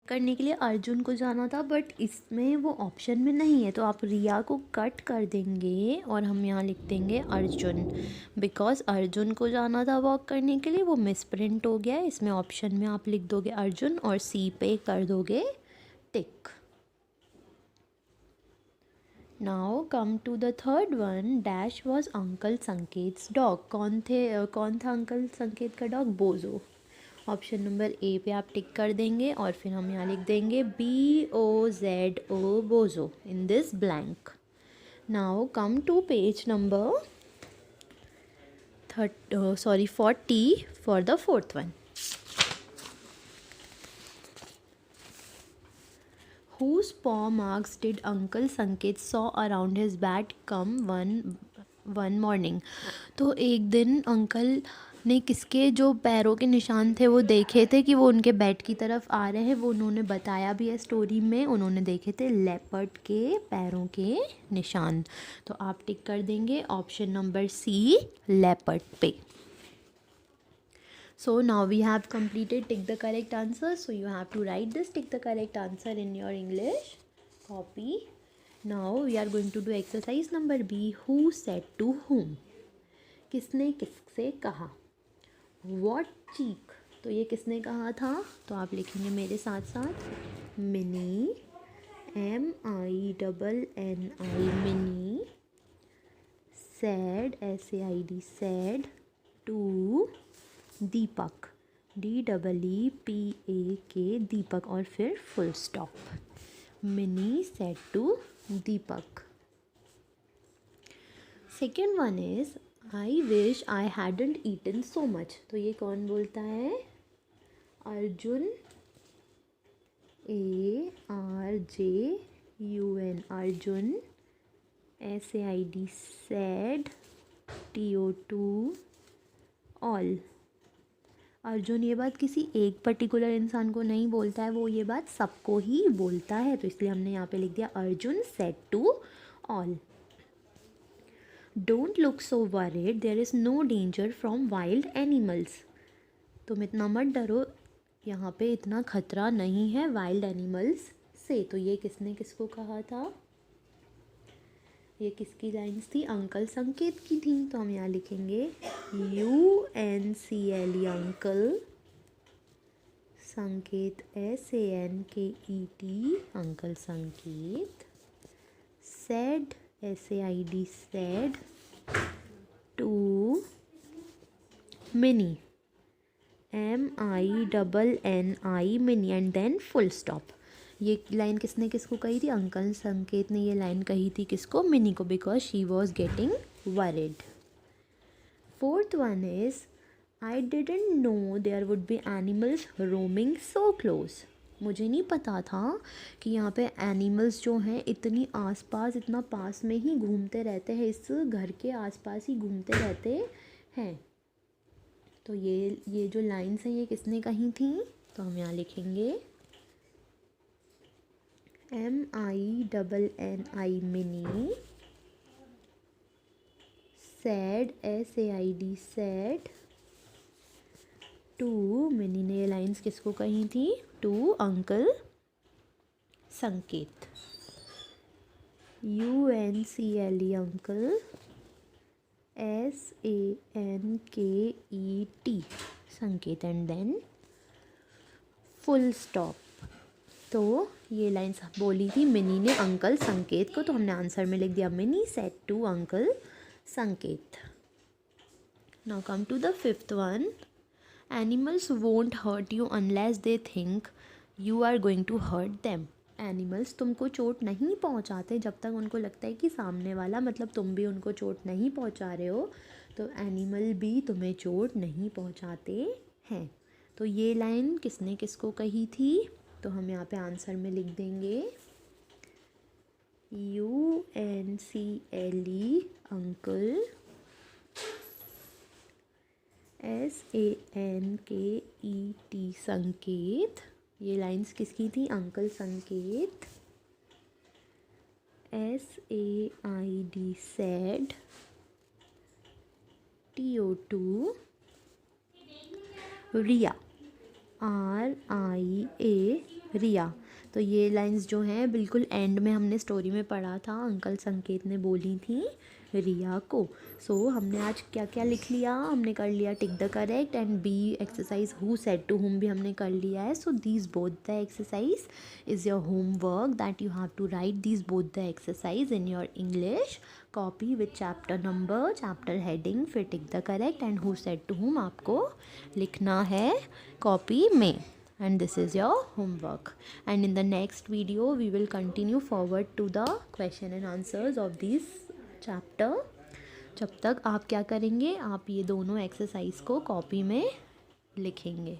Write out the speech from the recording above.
करने के लिए अर्जुन को जाना था, बट इसमें वो ऑप्शन में नहीं है, तो आप रिया को कट कर देंगे और हम यहाँ लिख देंगे अर्जुन, बिकॉज़ अर्जुन को जाना था वॉक करने के लिए, वो मिस प्रिंट हो गया है। इसमें ऑप्शन में आप लिख दोगे अर्जुन और सी पे कर दोगे tick. Now come to the third one, dash was uncle Sanket's dog. कौन था अंकल संकेत का डॉग? बोजो। ऑप्शन नंबर ए पे आप टिक कर देंगे और फिर हम यहाँ लिख देंगे BOZO, bozo, in this blank. Now come to page number 40 for the fourth one. Whose paw marks did Uncle Sanket saw around his bed come one morning? तो एक दिन अंकल ने किसके जो पैरों के निशान थे वो देखे थे कि वो उनके बेड की तरफ आ रहे हैं, वो उन्होंने बताया भी है स्टोरी में, उन्होंने देखे थे लेपर्ड के पैरों के निशान। तो आप टिक कर देंगे ऑप्शन नंबर सी, लेपर्ड पे। So now we have completed tick the correct answer. So you have to write this tick the correct answer in your English copy. Now we are going to do exercise number B. Who said to whom? किसने किससे कहा? What cheek? तो ये किसने कहा था? तो आप लिखेंगे मेरे साथ साथ Minni, MINNI, Minni, said, SAID, said to Deepak, DEEPAK, Deepak, और फिर full stop. Minni said to Deepak. Second one is I wish I hadn't eaten so much. तो ये कौन बोलता है? Arjun, ARJUN, Arjun, SAID, said, TO2 all. Arjun ये बात किसी एक पर्टिकुलर इंसान को नहीं बोलता है, वो ये बात सबको ही बोलता है, तो इसलिए हमने यहाँ पे लिख दिया Arjun said to all. Don't look so worried, there is no danger from wild animals. तुम इतना मत डरो, यहाँ पे इतना खतरा नहीं है वाइल्ड एनिमल्स से। तो ये किसने किसको कहा था? ये किसकी लाइन्स थी? अंकल संकेत की थी। तो हम यहाँ लिखेंगे UNCLE, uncle, Sanket SANKET, uncle Sanket, said, SAID, said to Minni, MINNI, Minni, and then full stop. ये लाइन किसने किसको कही थी? अंकल संकेत ने ये लाइन कही थी किसको? मिनी को, because she was getting worried. Fourth one is I didn't know there would be animals roaming so close. मुझे नहीं पता था कि यहाँ पे एनिमल्स जो हैं इतनी आसपास, इतना पास में ही घूमते रहते हैं, इस घर के आसपास ही घूमते रहते हैं। तो ये जो लाइन्स हैं ये किसने कही थी? तो हम यहाँ लिखेंगे MINNI, Minni, said, SAID, said to, Minni ने ये लाइन्स किसको कही थी? To uncle Sanket, UNCLE, uncle, SANKET, Sanket, and then full stop. तो ये लाइन्स बोली थी मिनी ने अंकल संकेत को, तो हमने आंसर में लिख दिया Mini said to uncle Sanket. Now come to the fifth one, animals won't hurt you unless they think you are going to hurt them. Animals तुमको चोट नहीं पहुंचाते जब तक उनको लगता है कि सामने वाला, मतलब तुम भी उनको चोट नहीं पहुंचा रहे हो, तो एनिमल भी तुम्हें चोट नहीं पहुंचाते हैं। तो ये लाइन किसने किसको कही थी? तो हम यहाँ पे आंसर में लिख देंगे UNCLE, अंकल, SANKET, संकेत। ये लाइंस किसकी थी? अंकल संकेत, SAID, सैड, TO2 रिया, RIA, रिया। तो ये लाइंस जो हैं बिल्कुल एंड में हमने स्टोरी में पढ़ा था, अंकल संकेत ने बोली थी रिया को। सो हमने आज क्या क्या लिख लिया, हमने कर लिया tick the correct and B exercise who said to whom भी हमने कर लिया है। So these both the exercise is your homework that you have to write these both the exercise in your English copy with chapter number, chapter heading, फिर tick the correct and who said to whom आपको लिखना है copy में। And this is your homework, and in the next video we will continue forward to the question and answers of this chapter. जब तक आप क्या करेंगे, आप ये दोनों एक्सरसाइज को कॉपी में लिखेंगे।